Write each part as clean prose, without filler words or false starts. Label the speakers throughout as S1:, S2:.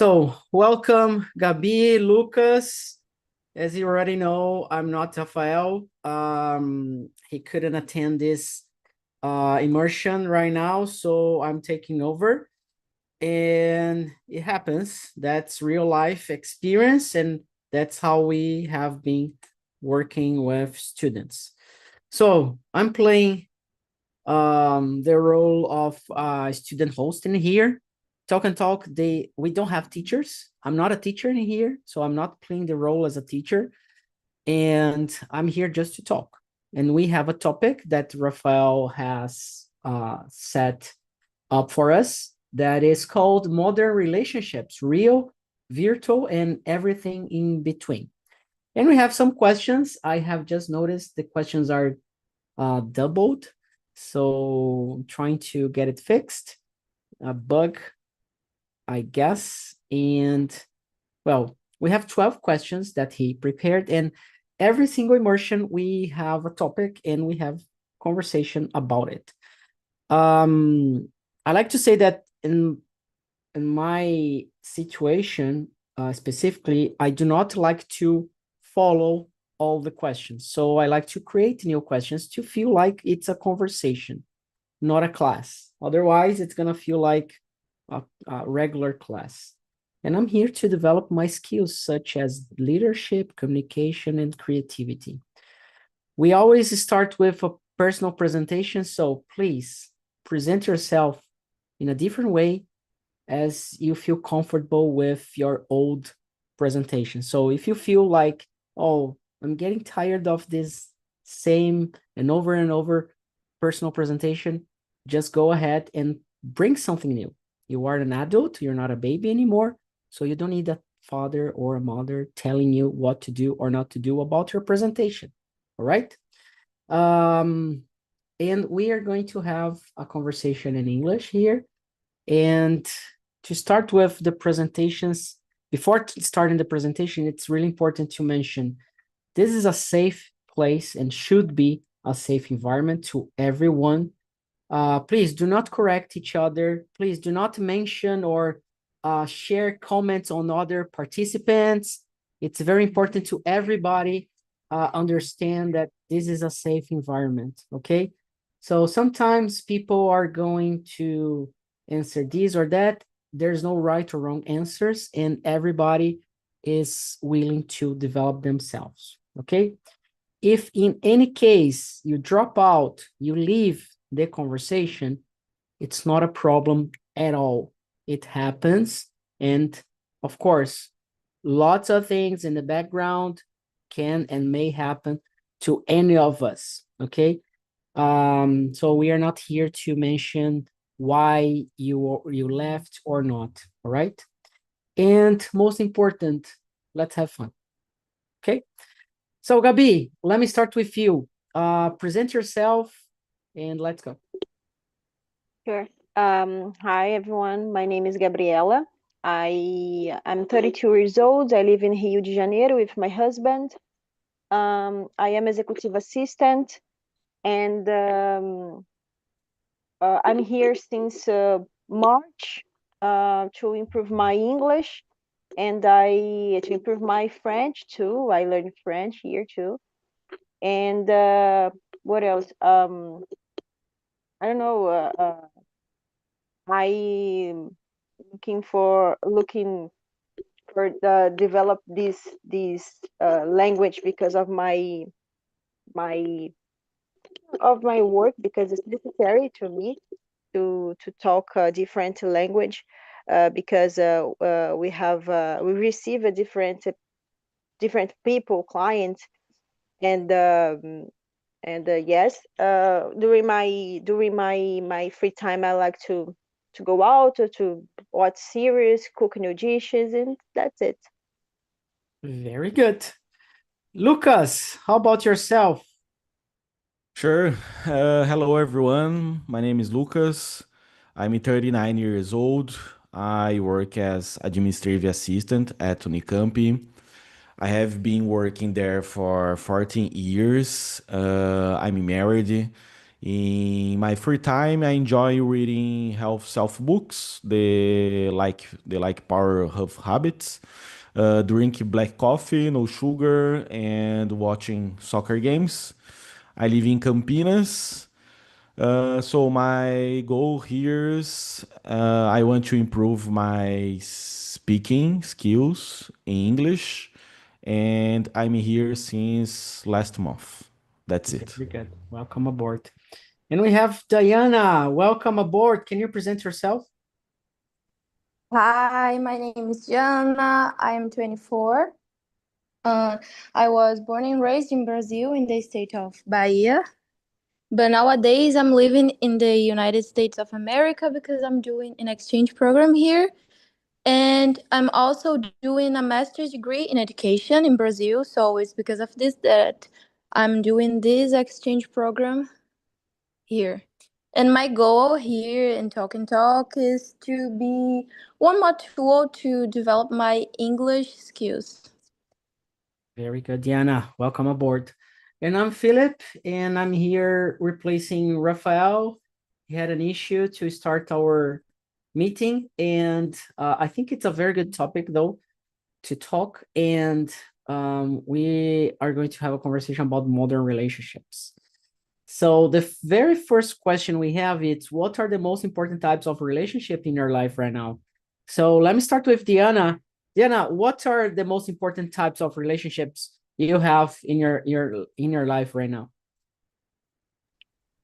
S1: So, welcome, Gabi, Lucas. As you already know, I'm not Rafael. He couldn't attend this immersion right now, so I'm taking over. And it happens. That's real life experience, and that's how we have been working with students. So, I'm playing the role of student host in here. Talk and talk, we don't have teachers. I'm not a teacher in here, so I'm not playing the role as a teacher. And I'm here just to talk. And we have a topic that Rafael has set up for us that is called modern relationships, real, virtual, and everything in between. And we have some questions. I have just noticed the questions are doubled. So I'm trying to get it fixed. A bug, I guess. And well, we have 12 questions that he prepared, and every single immersion we have a topic and we have conversation about it. I like to say that in my situation specifically, I do not like to follow all the questions. So I like to create new questions to feel like it's a conversation, not a class. Otherwise, it's gonna feel like a regular class. And I'm here to develop my skills such as leadership, communication, and creativity. We always start with a personal presentation, so please present yourself in a different way as you feel comfortable with your old presentation. So if you feel like, oh, I'm getting tired of this same and over personal presentation, just go ahead and bring something new. You are an adult, you're not a baby anymore, so you don't need a father or a mother telling you what to do or not to do about your presentation, all right? And we are going to have a conversation in English here. And to start with the presentations, before starting the presentation, it's really important to mention this is a safe place and should be a safe environment to everyone. Please do not correct each other. Please do not mention or share comments on other participants. It's very important to everybody understand that this is a safe environment, okay? So sometimes people are going to answer this or that. There's no right or wrong answers, and everybody is willing to develop themselves, okay? If in any case you drop out, you leave the conversation, it's not a problem at all. It happens. And of course, lots of things in the background can and may happen to any of us, okay? So we are not here to mention why you left or not, all right? And most important, let's have fun, okay? So Gabi, let me start with you. Present yourself and let's go.
S2: Sure. Hi, everyone. My name is Gabriela. I'm 32 years old. I live in Rio de Janeiro with my husband. I am executive assistant, and I'm here since March to improve my English and to improve my French too. I learned French here too. And what else? I don't know. I'm looking for develop this language because of my my work, because it's necessary to me to talk a different language, because we receive a different people, clients, and yes, during my free time, I like to go out or to watch series, cook new dishes, and that's it.
S1: Very good. Lucas, how about yourself?
S3: Sure. Hello, everyone. My name is Lucas. I'm 39 years old. I work as administrative assistant at Unicamp. I have been working there for 14 years. I'm married In my free time, I enjoy reading health self books. They like Power of Habits. Drink black coffee, no sugar, and watching soccer games. I live in Campinas. So my goal here is I want to improve my speaking skills in English, and I'm here since last month. That's it.
S1: Very good. Welcome aboard. And we have Diana. Welcome aboard. Can you present yourself?
S4: Hi, my name is Jana. I am 24. I was born and raised in Brazil in the state of Bahia. But nowadays I'm living in the United States of America because I'm doing an exchange program here. And I'm also doing a master's degree in education in Brazil. So it's because of this that I'm doing this exchange program here. And my goal here in Talk and Talk is to be one more tool to develop my English skills.
S1: Very good, Diana. Welcome aboard. And I'm Philip, and I'm here replacing Rafael. He had an issue to start our meeting, and I think it's a very good topic, though, to talk. And we are going to have a conversation about modern relationships. So the very first question we have is, what are the most important types of relationship in your life right now? So let me start with Diana. Diana, what are the most important types of relationships you have in your life right now?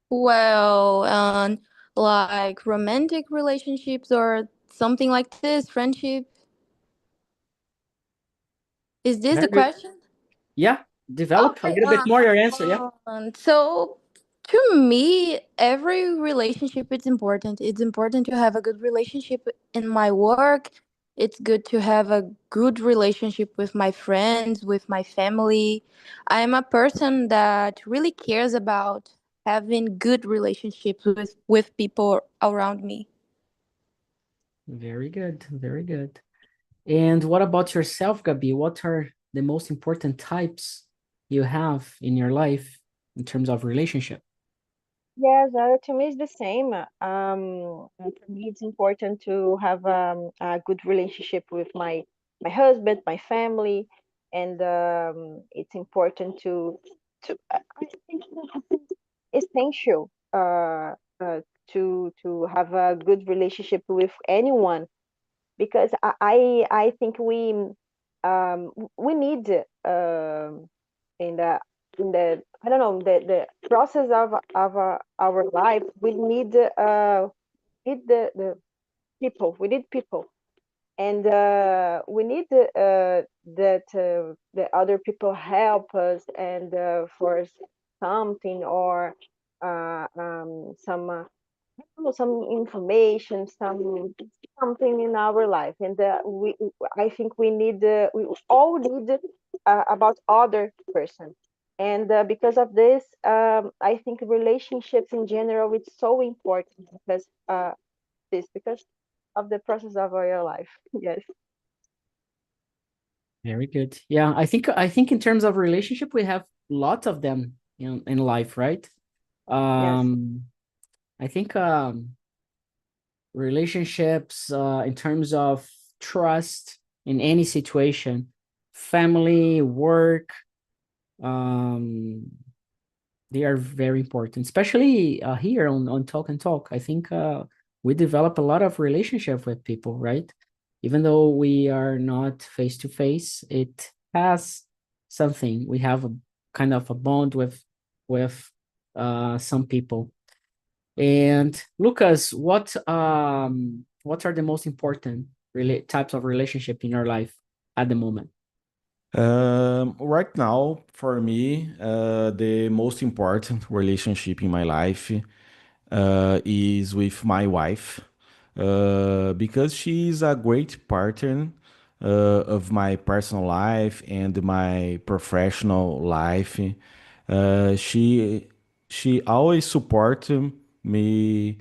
S4: Well, like romantic relationships or something like this, friendship. Is this the
S1: Very good.
S4: question?
S1: Yeah, develop a
S4: Okay.
S1: little bit more your answer. Yeah.
S4: So to me, every relationship is important. It's important to have a good relationship in my work. It's good to have a good relationship with my friends, with my family. I'm a person that really cares about having good relationships with people around me.
S1: Very good. Very good. And what about yourself, Gabi? What are the most important types you have in your life in terms of relationship?
S2: Yes, to me it's the same. And for me, it's important to have a good relationship with my husband, my family, and it's important I think it's essential to have a good relationship with anyone because I think we need in the I don't know the process of our life we need the people we need people and we need that the other people help us and for something or some some information, something in our life, and I think we all need about other person, and because of this, I think relationships in general it's so important because of the process of our life. Yes,
S1: Very good. Yeah, I think in terms of relationship, we have lots of them in life, right?
S2: yes,
S1: I think relationships in terms of trust in any situation, family, work, um, they are very important, especially here on Talk and Talk. I think we develop a lot of relationship with people, right? Even though we are not face to face, it has something. We have a kind of a bond with some people. And Lucas, what are the most important types of relationship in your life at the moment?
S3: Right now, for me, the most important relationship in my life is with my wife because she is a great partner of my personal life and my professional life. She always support me,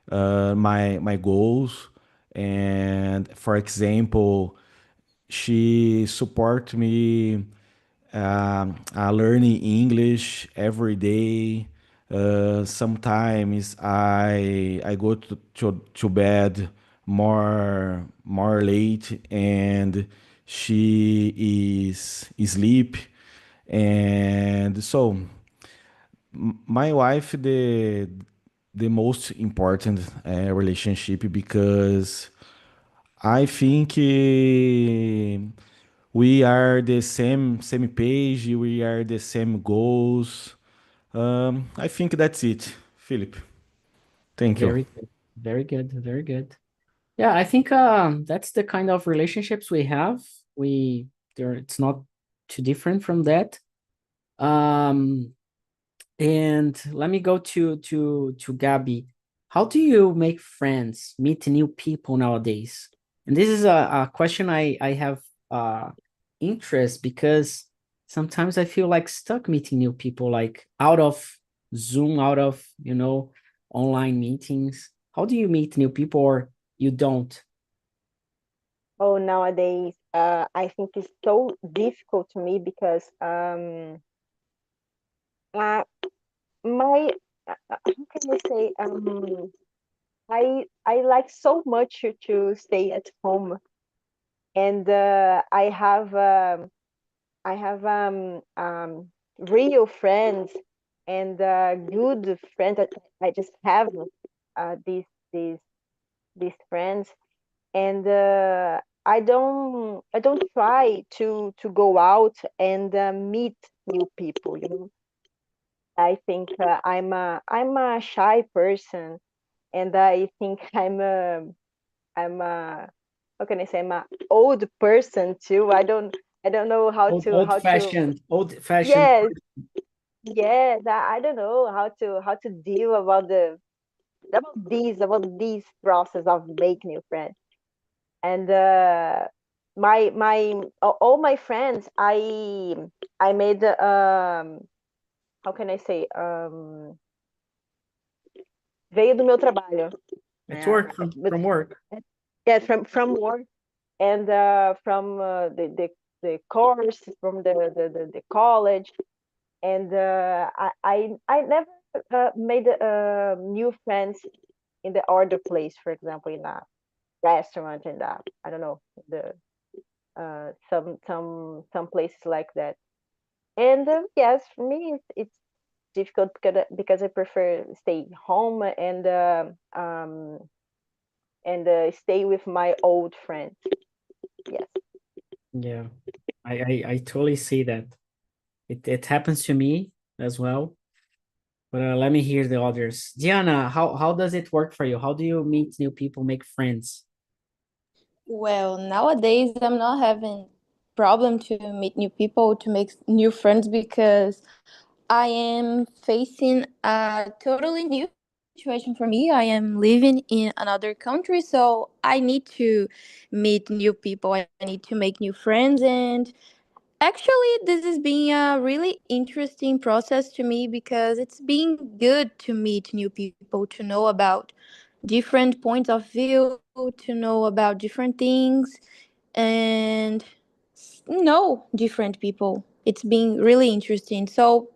S3: my goals, and for example, she support me learning English every day. Sometimes I go to bed more late, and she is asleep. And so my wife, the most important relationship, because I think we are the same page, we are the same goals. I think that's it, Philip. Thank you.
S1: Very good. Very good. Very good. Yeah, I think that's the kind of relationships we have. It's not too different from that. Um, and let me go to Gabby. How do you make friends, meet new people nowadays? And this is a question I have interest, because sometimes I feel like stuck meeting new people, like out of Zoom, out of, online meetings. How do you meet new people, or you don't?
S2: Oh, nowadays, I think it's so difficult to me because uh, my how can I say I like so much to stay at home, and I have real friends and good friends that I just have these these these friends, and I don't try to go out and meet new people. I think I'm a shy person, and I think I'm a how can I say, I'm a old person too. I don't know how
S1: Old,
S2: to
S1: old
S2: how to
S1: fashioned, old fashioned.
S2: yes, yes, I don't know how to deal about these process of making new friends. And my all my friends, I made how can I say, veio do meu trabalho.
S1: It's work from work.
S2: Yeah, from work, and from the course, from the college. And I never made new friends in the other place, for example, in a restaurant, and I don't know, the some places like that. And yes, for me it's difficult because I prefer stay home and stay with my old friends. Yes.
S1: Yeah, I totally see that. It happens to me as well. But let me hear the others. Diana, how does it work for you? How do you meet new people, make friends?
S4: Well, nowadays I'm not having problem to meet new people, to make new friends, because I am facing a totally new situation for me. I am living in another country, so I need to meet new people. I need to make new friends, and actually this is being a really interesting process to me, because it's been good to meet new people, to know about different points of view, to know about different things, and know different people. It's been really interesting. So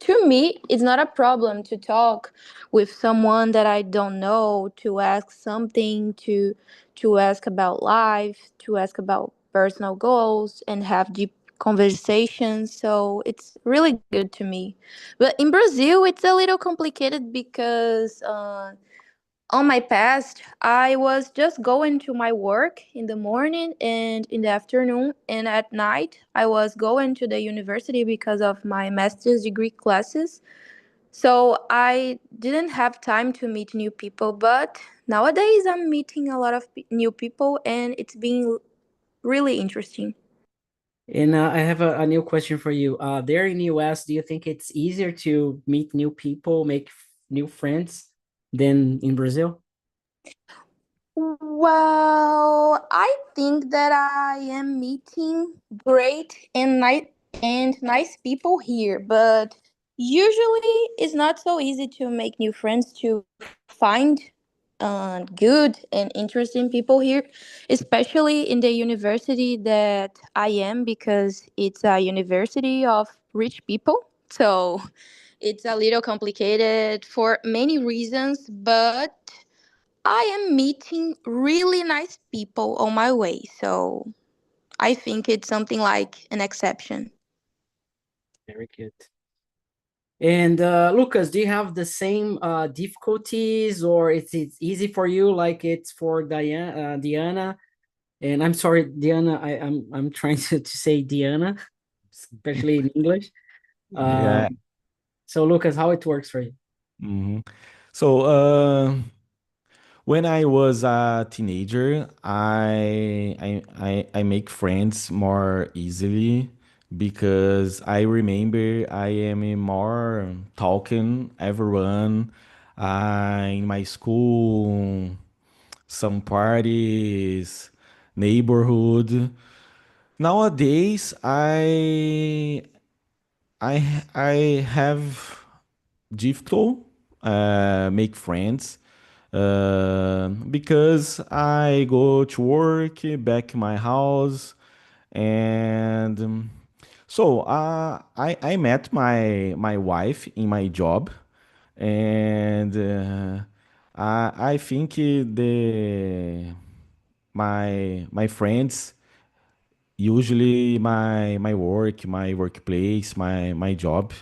S4: to me, it's not a problem to talk with someone that I don't know, to ask something, to ask about life, to ask about personal goals, and have deep conversations. So it's really good to me. But in Brazil, it's a little complicated, because on my past, I was just going to my work in the morning and in the afternoon, and at night I was going to the university because of my master's degree classes. So I didn't have time to meet new people, but nowadays I'm meeting a lot of new people, and it's been really interesting.
S1: And I have a new question for you. There in US, do you think it's easier to meet new people, make new friends than in Brazil?
S4: Well, I think that I am meeting great and nice people here, but usually it's not so easy to make new friends, to find good and interesting people here, especially in the university that I am, because it's a university of rich people. So It's a little complicated for many reasons, but I am meeting really nice people on my way. So I think it's something like an exception.
S1: Very good. And Lucas, do you have the same difficulties, or it's easy for you like it's for Diana? And I'm sorry, Diana, I'm trying to say Diana, especially in English.
S3: Yeah.
S1: So Lucas, how it works for you?
S3: Mhm. So, when I was a teenager, I make friends more easily because I remember I am more talking everyone in my school, some parties, neighborhood. Nowadays, I have difficult make friends because I go to work back in my house and I met my wife in my job and I think the my friends usually my work, my workplace, my job.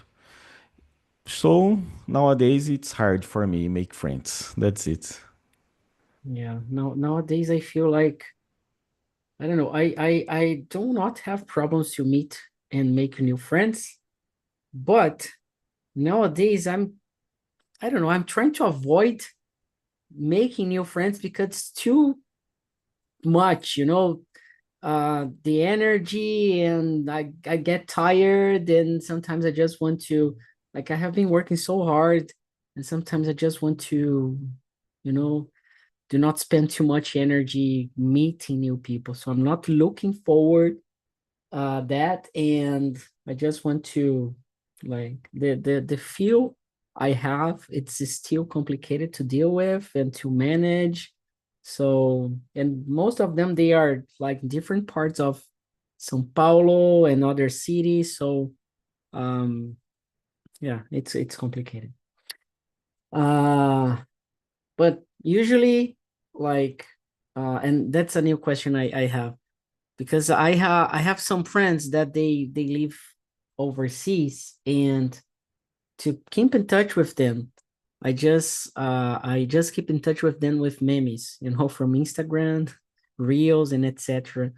S3: So nowadays it's hard for me make friends. That's it.
S1: Yeah, no, nowadays I feel like I don't know. I do not have problems to meet and make new friends, but nowadays I don't know. I'm trying to avoid making new friends because it's too much, the energy, and I get tired, and sometimes I just want to, like, I have been working so hard, and sometimes I just want to, you know do not spend too much energy meeting new people. So I'm not looking forward that, and I just want to, like, the feel I have, it's still complicated to deal with and to manage. So, and most of them, they are like different parts of São Paulo and other cities. So um yeah, it's complicated. But usually, like, and that's a new question I have, because I have some friends that they live overseas, and to keep in touch with them, I just keep in touch with them with memes, from Instagram, reels, and etc.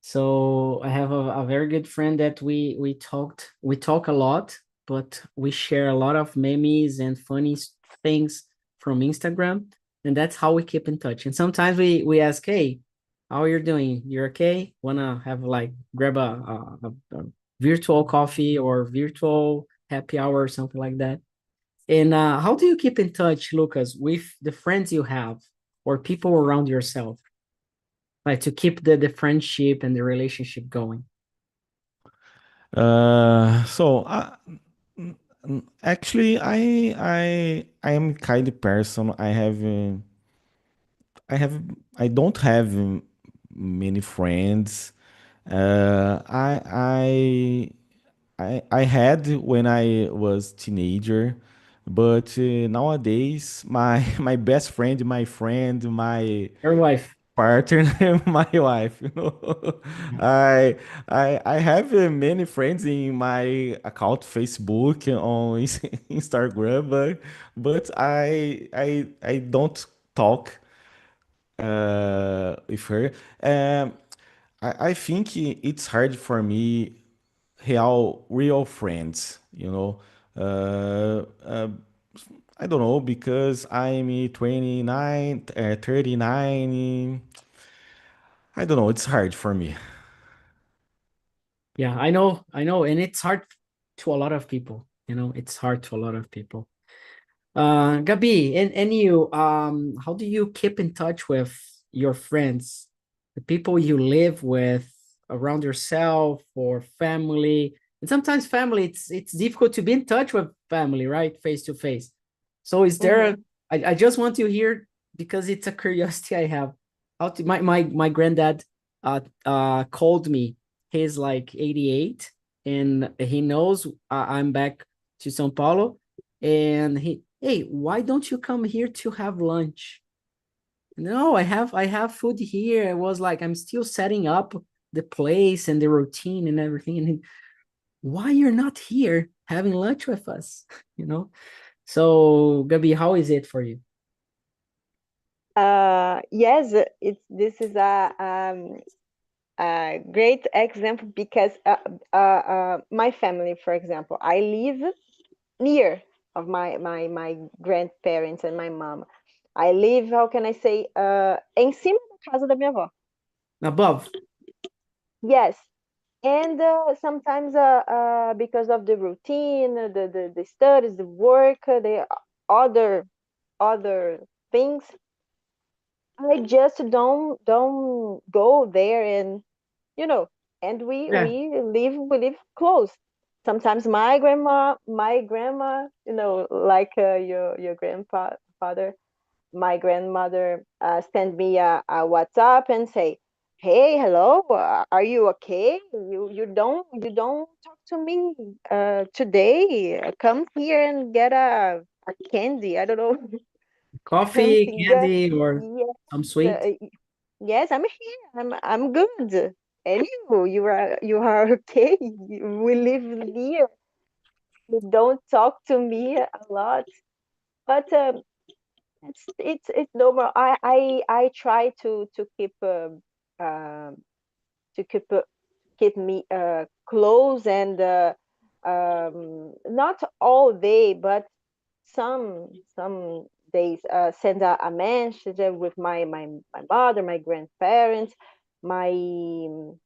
S1: So I have a very good friend that we talk a lot, but we share a lot of memes and funny things from Instagram, and that's how we keep in touch. And sometimes we ask, hey, how are you doing? You're okay? Wanna have, like, grab a virtual coffee or virtual happy hour or something like that? And how do you keep in touch, Lucas, with the friends you have or people around yourself, like, to keep the friendship and the relationship going?
S3: Actually, I am kind of person. I have I don't have many friends. I had when I was teenager, but nowadays my my best friend, my friend, my
S1: Your wife.
S3: partner, my wife. I have many friends in my account Facebook on Instagram, but I don't talk with her. I think it's hard for me real friends, I don't know because I'm 29, 39. I don't know. It's hard for me.
S1: Yeah, I know, and it's hard to a lot of people. It's hard to a lot of people. Gabi, and you, how do you keep in touch with your friends, the people you live with around yourself, or family? And sometimes family, it's difficult to be in touch with family, right? Face to face. So is there
S2: Mhm.
S1: I just want to hear, because it's a curiosity I have. My granddad called me. He's like 88, and he knows I'm back to São Paulo, and hey, why don't you come here to have lunch? No, I have food here. I was like, I'm still setting up the place and the routine and everything. And why you're not here having lunch with us? You know? So, Gabi, how is it for you?
S2: Yes, this is a great example because my family, for example, I live near of my grandparents and my mom. I live, how can I say, em cima da casa da minha avó.
S1: Above.
S2: Yes, and sometimes because of the routine, the studies, the work, the other things, I just don't go there, and you know, and
S1: Yeah.
S2: we live close. Sometimes my grandma, like your grandfather, my grandmother send me a WhatsApp and say, "Hey, hello, are you okay? You don't talk to me today. Come here and get a candy. I don't know,
S1: Coffee,
S2: something good.
S1: candy, or
S2: Yes,
S1: some sweet.
S2: yes, I'm here. I'm good. And you are okay. We live here. You don't talk to me a lot, but it's normal. I try to uh, keep me close, and not all day, but some days send a message with my mother, my grandparents, my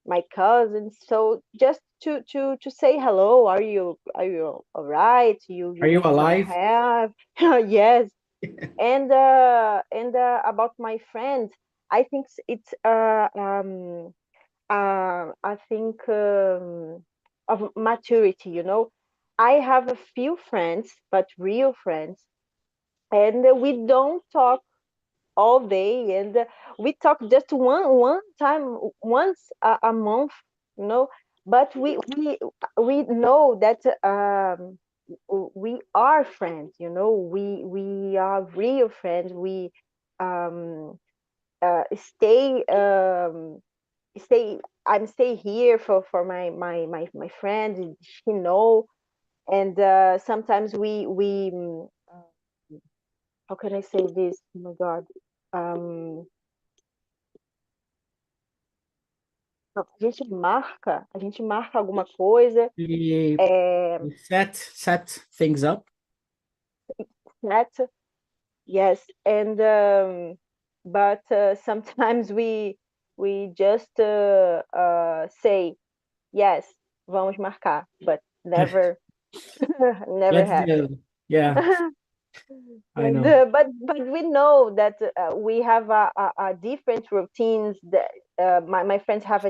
S2: my cousins. So just to say hello. Are you all right? You
S1: Are you
S2: need some
S1: alive?
S2: help? Yes. And about my friend, I think I think of maturity. I have a few friends, but real friends, and we don't talk all day, and we talk just one time, once a month. you know but we know that we are friends. We are real friends. We um stay I'm stay here for my friend. She know. And sometimes we how can I say this? Oh my God. Um, a gente marca alguma coisa,
S1: We,
S2: é,
S1: we set things up.
S2: certo? Yes, and but sometimes we just say yes, vamos marcar, but never never
S1: Let's
S2: happen.
S1: do. Yeah, I
S2: And
S1: know.
S2: but we know that we have a different routines. That my friends have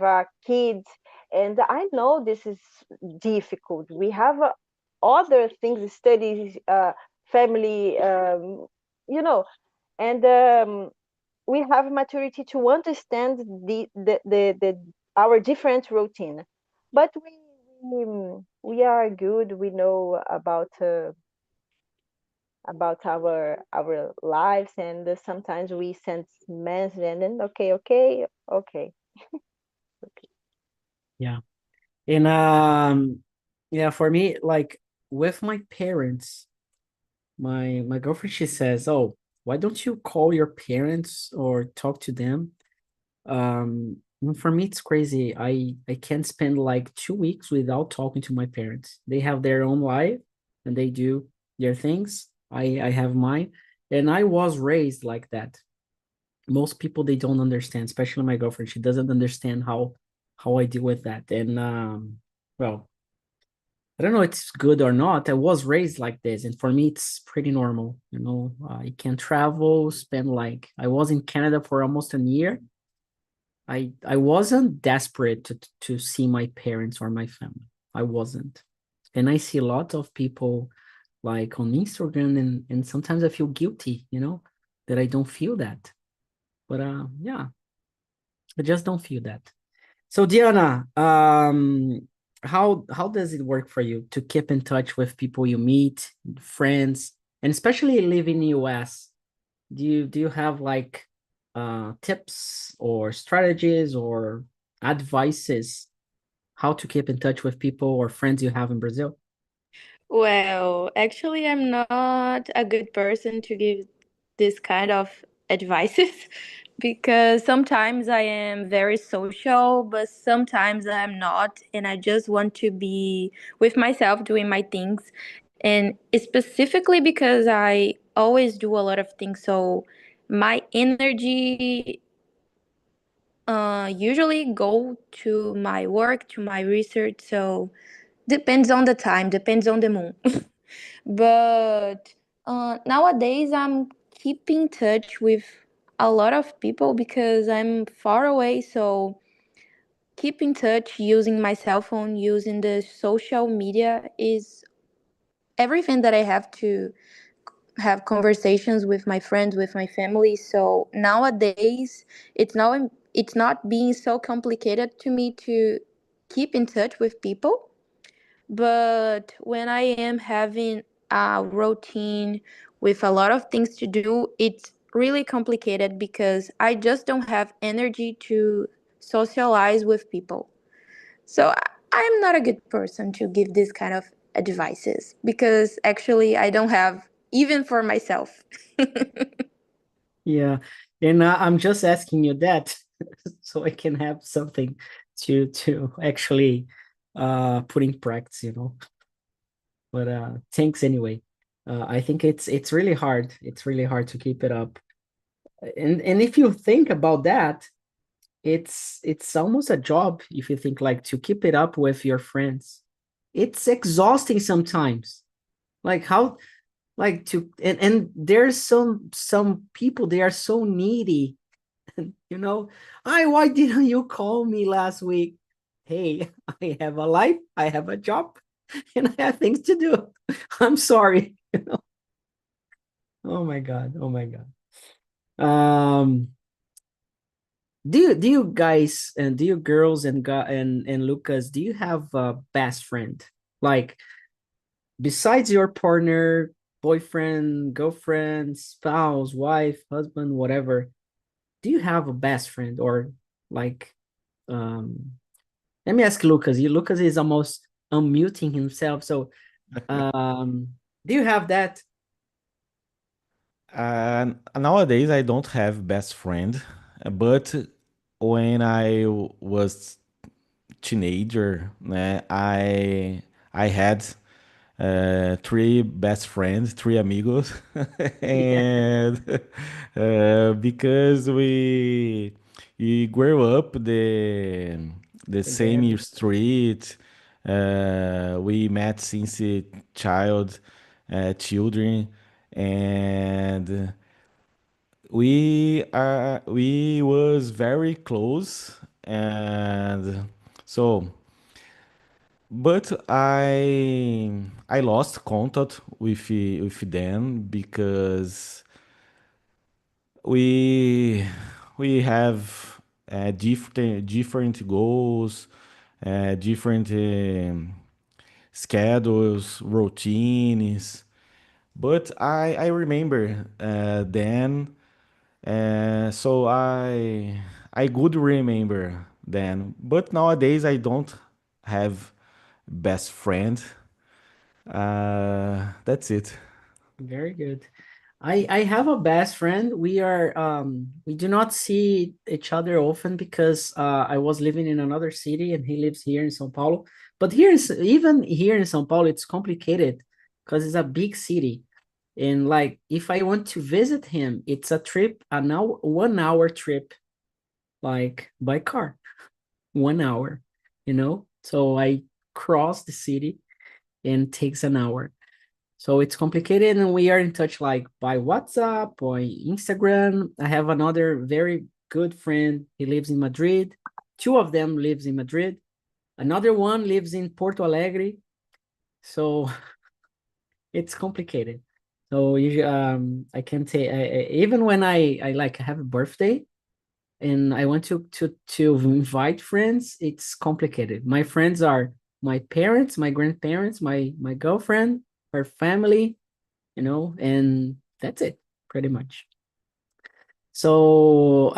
S2: a kids, and I know this is difficult. We have other things, studies, family, and we have maturity to understand the our different routine. But we are good. We know about our lives, and sometimes we send messages, and then okay, okay, okay.
S1: Yeah. And yeah, for me, like with my parents, my girlfriend, she says, "Oh, why don't you call your parents or talk to them?" And for me, it's crazy. I can't spend like 2 weeks without talking to my parents. They have their own life and they do their things. I have mine, and I was raised like that. Most people, they don't understand, especially my girlfriend. She doesn't understand how I deal with that. And well, I don't know if it's good or not. I was raised like this, and for me, it's pretty normal. I can travel, spend like I was in Canada for almost a year. I wasn't desperate to see my parents or my family. I wasn't. And I see a lot of people like on Instagram, and sometimes I feel guilty, that I don't feel that. But yeah, I just don't feel that. So Diana, how does it work for you to keep in touch with people you meet, friends, and especially living in the US? Do you have like tips or strategies or advices how to keep in touch with people or friends you have in Brazil?
S4: Well, actually, I'm not a good person to give this kind of advices because sometimes I am very social, but sometimes I'm not, and I just want to be with myself doing my things. And specifically because I always do a lot of things, so my energy usually go to my work, to my research. So depends on the time, depends on the mood. But nowadays, I'm keeping touch with a lot of people because I'm far away. So keep in touch using my cell phone, using the social media is everything that I have to have conversations with my friends, with my family. So nowadays, it's not being so complicated to me to keep in touch with people. But when I am having a routine with a lot of things to do, it's really complicated because I just don't have energy to socialize with people. So I'm not a good person to give this kind of advices because actually I don't have even for myself.
S1: Yeah, and I'm just asking you that so I can have something to actually put in practice, you know. But thanks anyway. I think it's really hard. It's really hard to keep it up. And if you think about that, it's almost a job if you think like to keep it up with your friends. It's exhausting sometimes. Like how like to and there's some people they are so needy, you know. Why didn't you call me last week? Hey, I have a life, I have a job, and I have things to do. I'm sorry. Oh my God. Oh my God. Um, do you guys and do you girls and Lucas, do you have a best friend? Like besides your partner, boyfriend, girlfriend, spouse, wife, husband, whatever, do you have a best friend or like um let me ask Lucas. Lucas is almost unmuting himself. So do you have that?
S3: Nowadays, I don't have best friend, but when I was teenager, I had three best friends, three amigos,
S1: Yeah,
S3: and because we grew up the same
S1: together.
S3: street, we met since a children, and we was very close, and so but I lost contact with them because we we have different goals, different schedules, routines. But I remember then, so I could remember then. But nowadays I don't have best friend. That's it.
S1: Very good. I have a best friend. We do not see each other often because I was living in another city and he lives here in São Paulo. But even here in São Paulo, it's complicated because it's a big city. And like if I want to visit him, it's a trip, an hour, 1 hour trip, like by car, 1 hour, you know? So I cross the city and takes an hour. So it's complicated, and we are in touch like by WhatsApp or Instagram. I have another very good friend. He lives in Madrid. Two of them lives in Madrid. Another one lives in Porto Alegre. So it's complicated. So I can say even when I like have a birthday and I want to invite friends, it's complicated. My friends are my parents, my grandparents, my girlfriend, her family, and that's it, pretty much. So,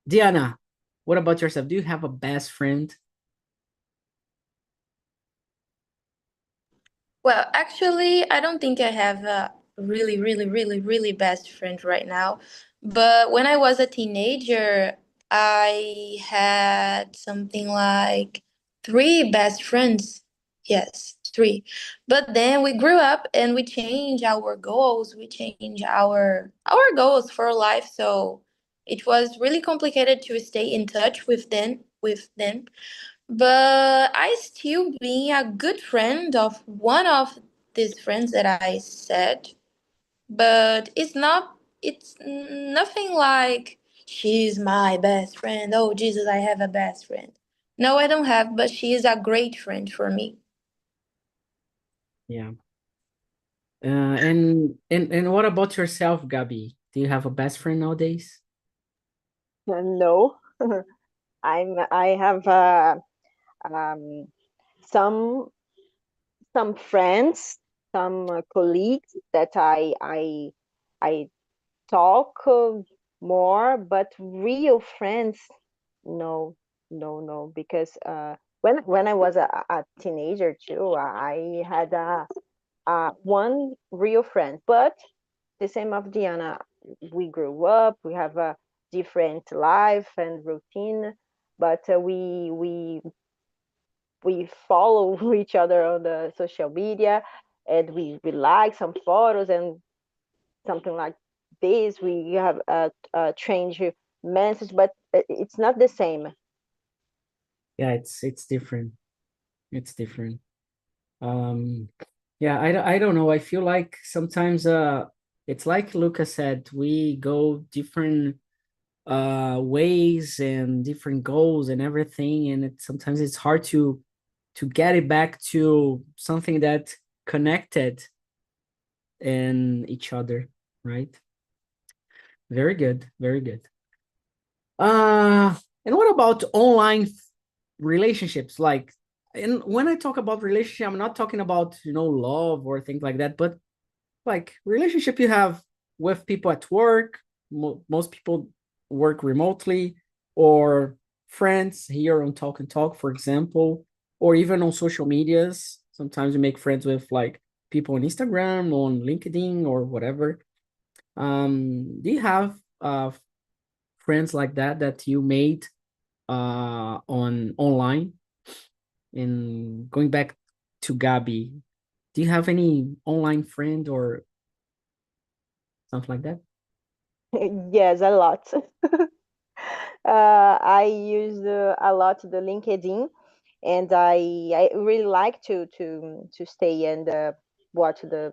S1: Diana, what about yourself? Do you have a best friend?
S4: Well, actually, I don't think I have a really, really, really, really best friend right now. But when I was a teenager, I had something like three best friends. Yes, three. But then we grew up and we changed our goals. We changed our goals for life. So it was really complicated to stay in touch with them. But I still being a good friend of one of these friends that I said, but it's nothing like she's my best friend. Oh Jesus, I have a best friend. No, I don't have, but she is a great friend for me.
S1: Yeah. And what about yourself, Gabi? Do you have a best friend nowadays?
S2: No, I have um, some friends, some colleagues that I talk more, but real friends, no, no, because when I was a teenager too, I had one real friend, but the same of Diana, we grew up, we have a different life and routine, but we follow each other on the social media, and we like some photos and something like this. We have a change message, but it's not the same.
S1: Yeah, it's different. It's different. Yeah, I don't know. I feel like sometimes it's like Lucas said, we go different ways and different goals and everything, and sometimes it's hard to get it back to something that connected in each other, right? Very good, very good. And what about online relationships? Like, and when I talk about relationship, I'm not talking about, love or things like that, but like relationship you have with people at work. Most people work remotely, or friends here on Talk and Talk, for example, or even on social medias. Sometimes you make friends with like people on Instagram, on LinkedIn, or whatever. Do you have friends like that you made on online? And going back to Gabi, do you have any online friend or something like that?
S2: Yes, a lot. I use a lot the LinkedIn, and I really like to stay and watch the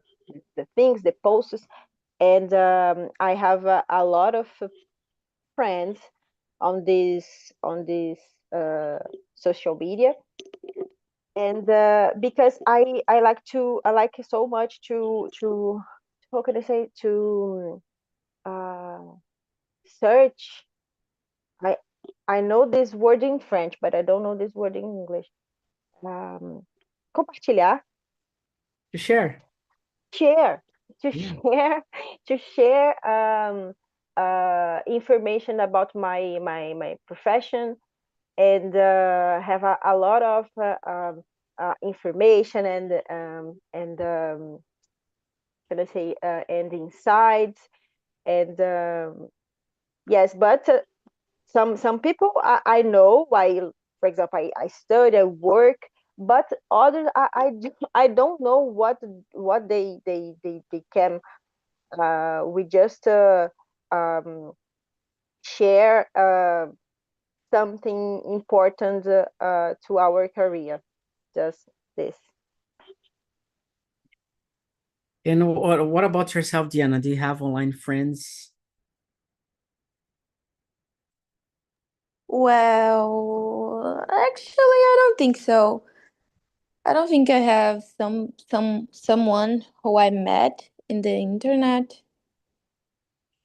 S2: things, the posts, and I have a lot of friends on this uh, social media, and because I like so much to how can I say, to uh, search. I I know this word in French, but I don't know this word in English. Um, Compartilhar,
S1: To share.
S2: share, to
S1: Yeah.
S2: share, to share information about my profession, and have a lot of information and can I say and insights, and yes, but some people I know, while for example I study, I work, but others I don't know what they can we just um, share something important to our career, just this.
S1: And what about yourself, Diana? Do you have online friends?
S4: Well, actually, I don't think so. I don't think I have someone who I met in the internet.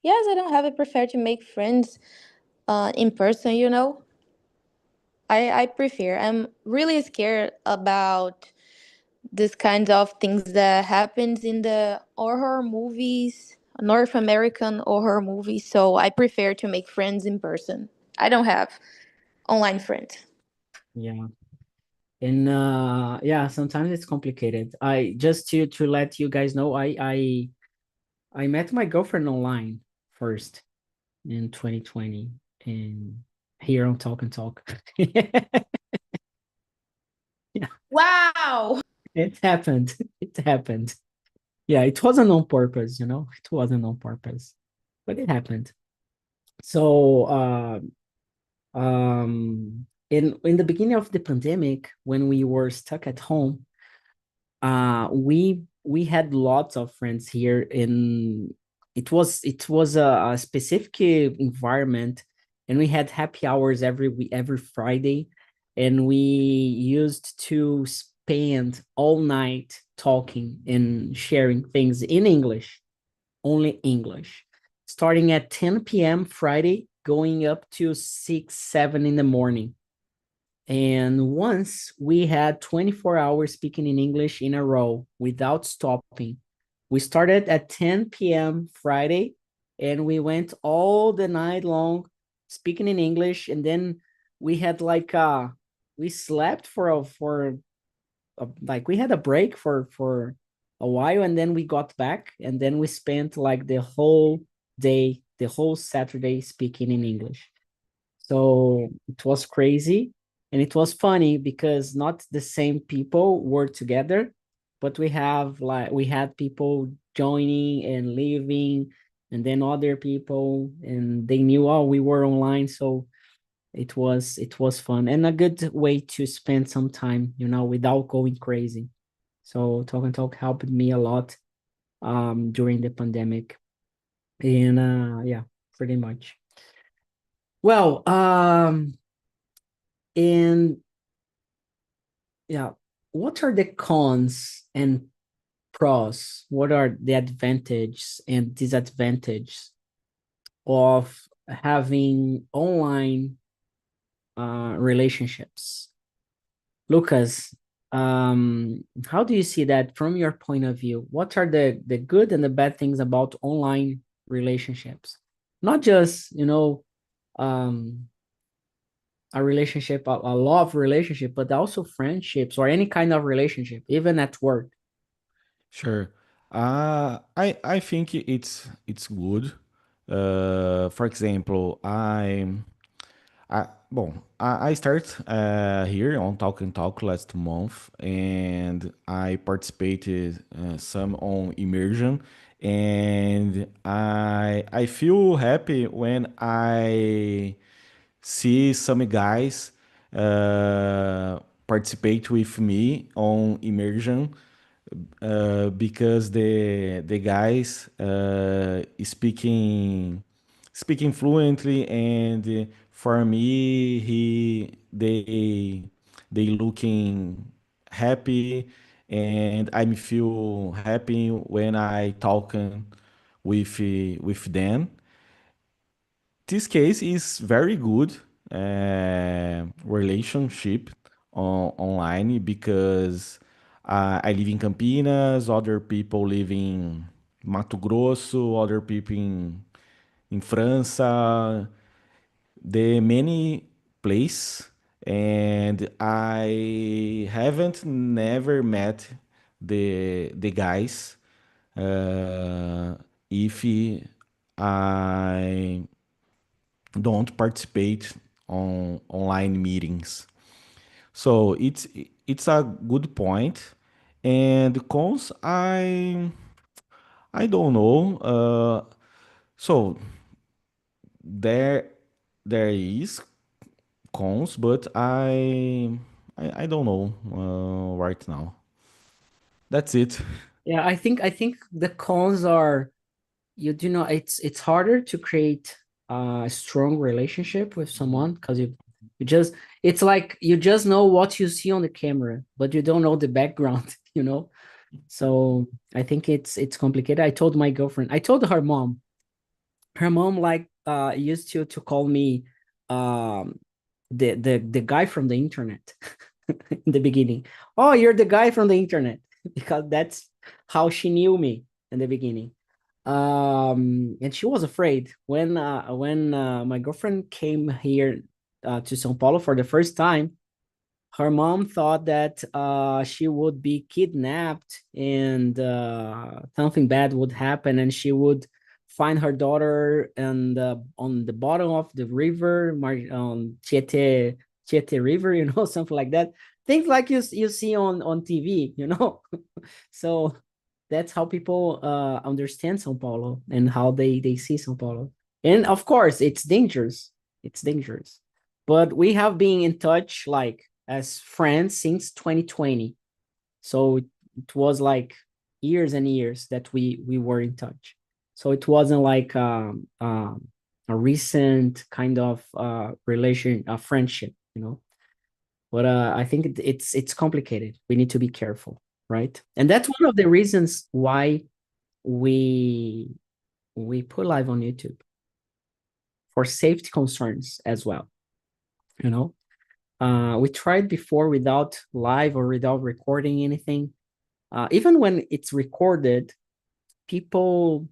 S4: Yes, I don't have. I prefer to make friends in person. I prefer. I'm really scared about this kind of things that happens in the horror movies, North American horror movies. So I prefer to make friends in person. I don't have online friends.
S1: Yeah. And yeah, sometimes it's complicated. I just to let you guys know, I met my girlfriend online first in 2020 and here on Talk and Talk.
S4: Wow.
S1: It happened. It happened. Yeah, it wasn't on purpose, you know. It wasn't on purpose, but it happened. So in the beginning of the pandemic, when we were stuck at home, we had lots of friends here in it was a specific environment, and we had happy hours every Friday, and we used to spend all night talking and sharing things in English, only English, starting at 10 p.m. Friday, going up to 6 7 in the morning. And once we had 24 hours speaking in English in a row without stopping. We started at 10 p.m. Friday and we went all the night long speaking in English. And then we had we slept like we had a break for a while, and then we got back, and then we spent like the whole day, the whole Saturday speaking in English. So it was crazy, and it was funny because not the same people were together, but we had people joining and leaving, and then other people, and they knew, oh, we were online. So it was fun and a good way to spend some time, without going crazy. So Talk and Talk helped me a lot during the pandemic. And yeah, pretty much. Well, and yeah, what are the cons and pros? What are the advantages and disadvantages of having online relationships? Lucas, how do you see that from your point of view? What are the good and the bad things about online relationships? Not just, um, a relationship, a love relationship, but also friendships or any kind of relationship, even at work.
S3: Sure. I think it's good. For example, I start here on Talk and Talk last month, and I participated some on immersion, and I feel happy when I see some guys participate with me on immersion because the guys speaking fluently, and for me they looking happy, and I feel happy when I talking with them. This case is very good relationship online because I live in Campinas, other people live in Mato Grosso, other people in França, the many place, and I haven't never met the guys if I don't participate on online meetings. So it's a good point. And the cons, I don't know. So there there is cons, but I don't know right now. That's it.
S1: Yeah, I think the cons are, it's harder to create a strong relationship with someone because you just it's like you just know what you see on the camera, but you don't know the background, So I think it's complicated. I told her mom like used to call me um the guy from the internet in the beginning. Oh, you're the guy from the internet, because that's how she knew me in the beginning. And she was afraid when my girlfriend came here to São Paulo for the first time. Her mom thought that she would be kidnapped and something bad would happen, and she would find her daughter and on the bottom of the river, Tietê River, something like that. Things like you see on TV, So that's how people understand São Paulo and how they see São Paulo. And of course, it's dangerous. It's dangerous. But we have been in touch like as friends since 2020. So it was like years and years that we were in touch. So it wasn't like a recent kind of friendship, But I think it's complicated. We need to be careful, right? And that's one of the reasons why we put live on YouTube, for safety concerns as well. We tried before without live or without recording anything. Even when it's recorded, people,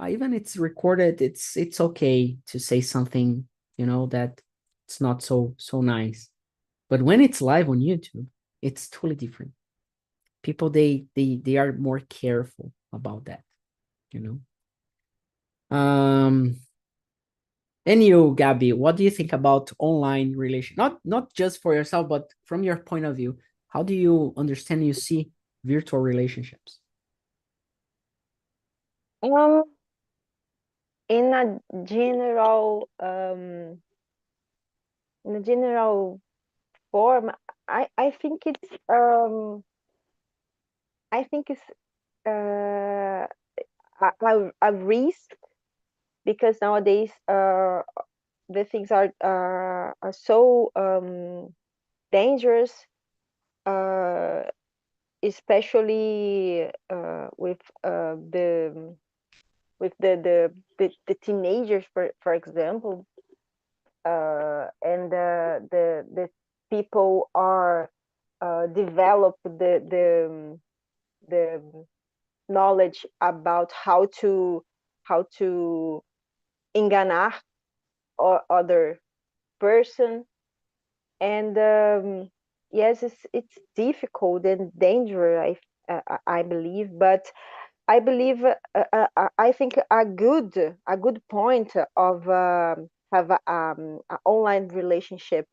S1: even it's recorded, it's okay to say something, that it's not so nice. But when it's live on YouTube, it's totally different. People, they are more careful about that, And you, Gabby, what do you think about online relation? Not just for yourself, but from your point of view, how do you understand, you see virtual relationships?
S2: In a general form, I think it's a risk, because nowadays the things are so dangerous, especially with the teenagers, for example, and the people are develop the knowledge about how to enganar or other person, and yes, it's difficult and dangerous, I believe, but I believe I think a good point of have a online relationship,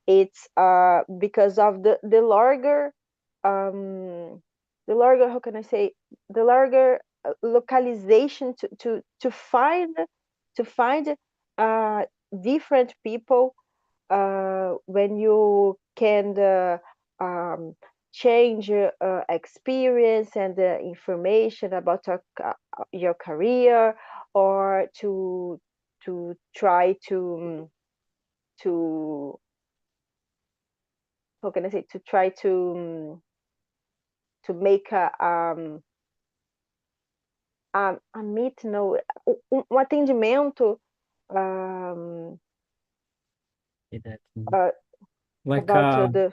S2: it's because of the larger how can I say, the larger localization to find different people, when you can change experience and information about your career, or to try to how can I say, to try to make a meet, no, atendimento,
S1: Like
S2: about the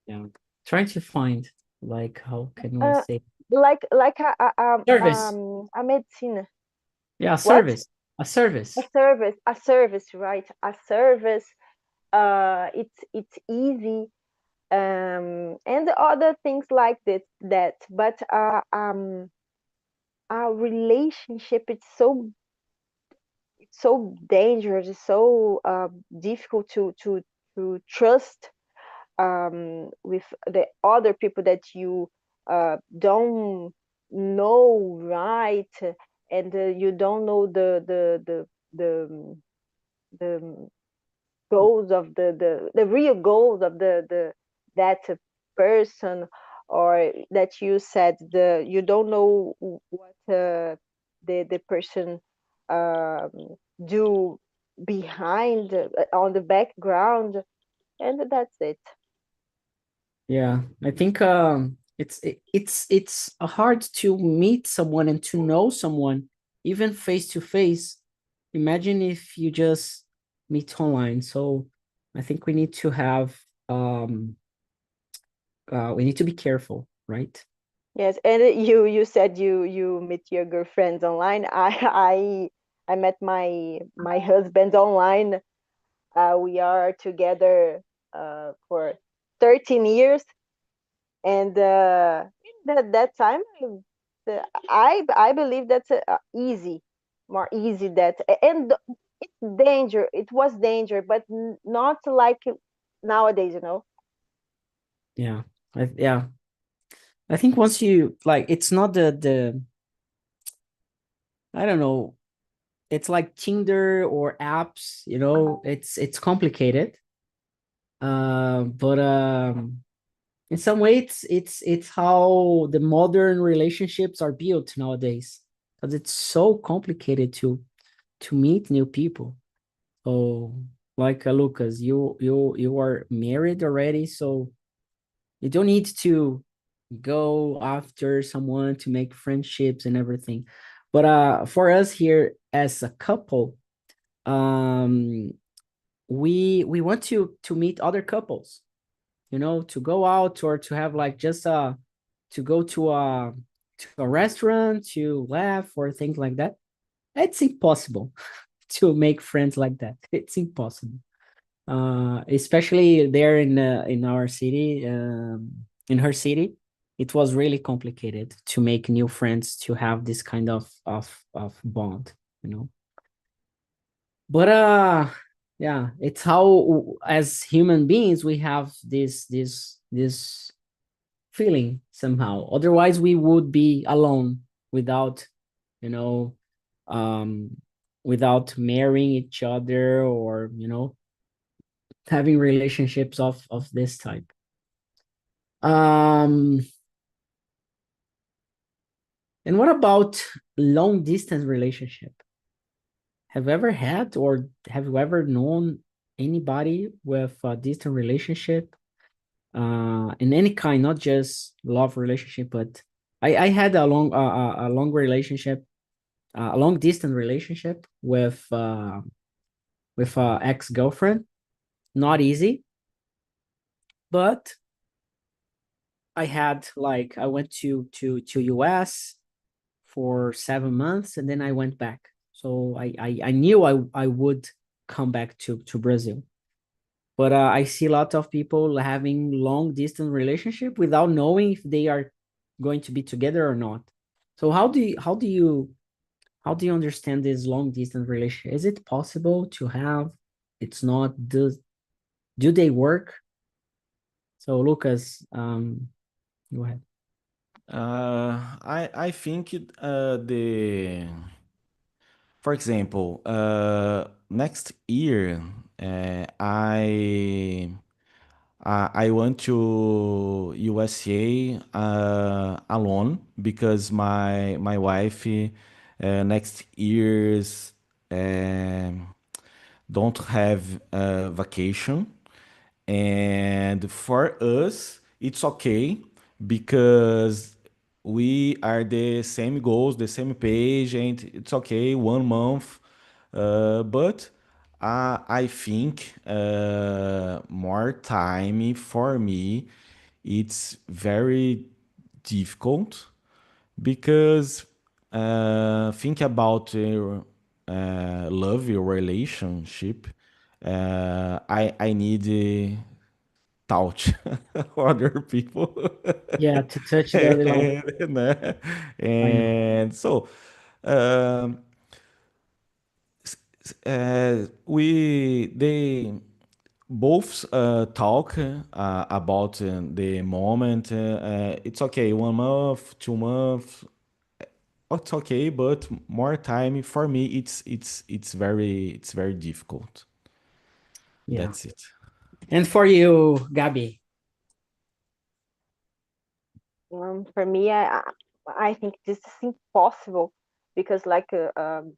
S1: yeah, trying to find, like, how can we say,
S2: like
S1: service.
S2: a medicina.
S1: Yeah,
S2: What?
S1: service. A service.
S2: A service, right? A service. It's easy, and other things like that. But our relationship, it's so dangerous. It's so difficult to trust with the other people that you don't know, right? And you don't know the goals of the real goals of that person, or that you said, you don't know what the person do behind, on the background, and that's it.
S1: Yeah, I think it's hard to meet someone and to know someone even face to face. Imagine if you just meet online. So I think we need to have we need to be careful, right?
S2: Yes, and you said you meet your girlfriends online. I met my husband online. We are together for 13 years, and that time I believe that's easy, more easy that, and it's danger. It was danger, but not like nowadays, you know.
S1: Yeah. Yeah. I think once you like, it's not the I don't know, it's like Tinder or apps, you know, it's complicated. But in some way it's how the modern relationships are built nowadays, because it's so complicated to meet new people. So like Lucas, you are married already, so you don't need to go after someone to make friendships and everything. But for us here as a couple, um we want to meet other couples, you know, to go out or to have like just to go to a restaurant to laugh or things like that. It's impossible to make friends like that. It's impossible. Especially there in our city, in her city, it was really complicated to make new friends, to have this kind of bond, you know. But yeah, it's how as human beings we have this feeling somehow. Otherwise we would be alone without, you know, um without marrying each other, or, you know, having relationships of this type. um and what about long distance relationship? Have you ever had, or have you ever known anybody with a distant relationship, in any kind, not just love relationship, but I had a long relationship, a long distance relationship with a ex-girlfriend. Not easy, but I had like, I went to US for 7 months, and then I went back. So I knew I would come back to Brazil. But I see a lot of people having long distance relationship without knowing if they are going to be together or not. So how do you understand this long distance relationship? Is it possible to have? It's not. Do they work? So Lucas, go ahead.
S3: I think for example, next year, I want to USA alone because my wife next year's don't have vacation, and for us it's okay because we are the same goals, the same page, and it's okay 1 month. But I think more time for me, it's very difficult because think about love, your relationship. I need touch other people.
S1: Yeah, to touch the other line.
S3: Né?
S1: I know.
S3: And so um, we they both talk about the moment. It's okay, 1 month, 2 months. It's okay, but more time for me. It's very difficult.
S1: Yeah.
S3: That's it.
S1: And for you, Gabi?
S2: For me, I think this is impossible because, like Uber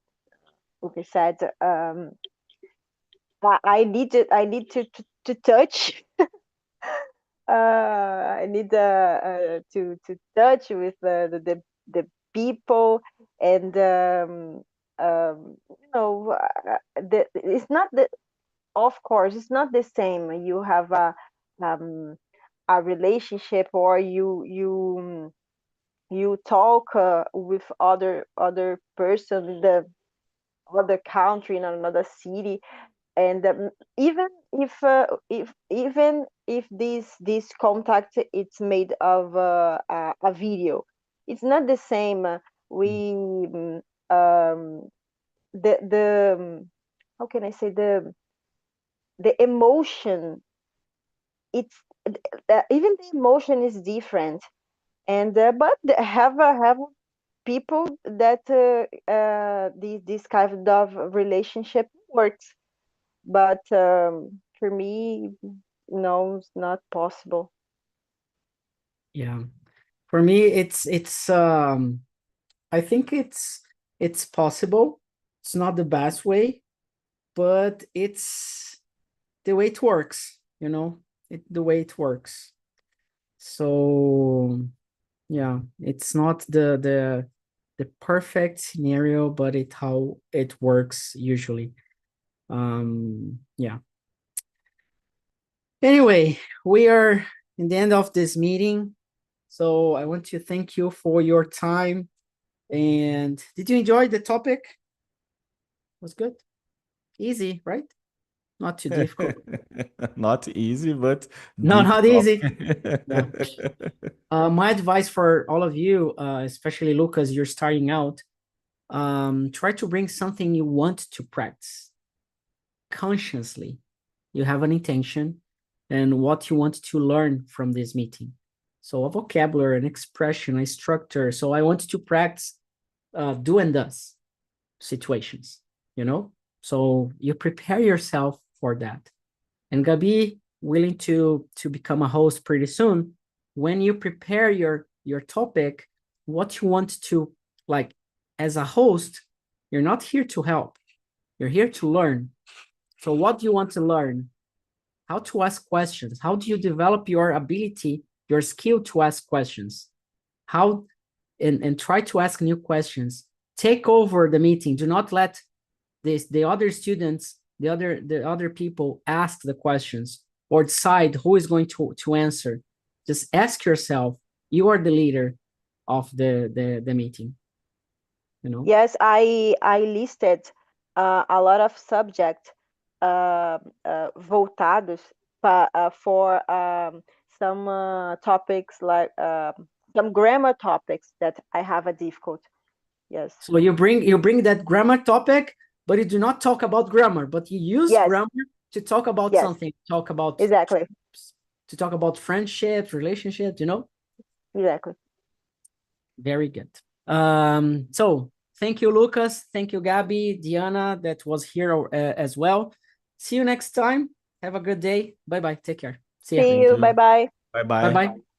S2: said, I need to touch. I need to touch with the people, and you know, it's not that. of course, it's not the same. You have a relationship, or you talk with other person in the other country, in another city, and even if this contact it's made of a video, it's not the same. We the how can I say, the emotion, it's even the emotion is different. And but have people that this kind of relationship works, but for me, no, it's not possible.
S1: Yeah. For me, I think it's possible. It's not the best way, but it's the way it works, you know, the way it works. So yeah, it's not the perfect scenario, but it how it works usually. Yeah. Anyway, we are in the end of this meeting. So I want to thank you for your time. And did you enjoy the topic? Was good? Easy, right? Not too difficult.
S3: Not easy, but
S1: No, not
S3: difficult.
S1: easy. Yeah. My advice for all of you, especially Lucas, you're starting out, try to bring something you want to practice consciously. You have an intention and what you want to learn from this meeting. So a vocabulary, an expression, a structure. So I want to practice do and does situations, you know? So you prepare yourself for that. And Gabi, willing to become a host pretty soon, when you prepare your topic, what you want to, like, as a host, you're not here to help. You're here to learn. So what do you want to learn? How to ask questions. How do you develop your ability, your skill to ask questions? How, and try to ask new questions. Take over the meeting. Do not let the other students, the other people ask the questions or decide who is going to answer. Just ask yourself. You are the leader of the meeting. You know.
S2: Yes, I listed a lot of subjects voltados for some topics, like some grammar topics that I have a difficult. Yes.
S1: So you bring that grammar topic, but you do not talk about grammar, but you use
S2: Yes.
S1: grammar to talk about
S2: Yes.
S1: something. Talk about
S2: Exactly.
S1: to talk about friendships, relationships. You know.
S2: Exactly.
S1: Very good. So thank you, Lucas. Thank you, Gabi, Diana, that was here as well. See you next time. Have a good day. Bye-bye. Take care. See ya.
S2: See you. Bye bye.
S3: Bye-bye.
S1: Bye-bye.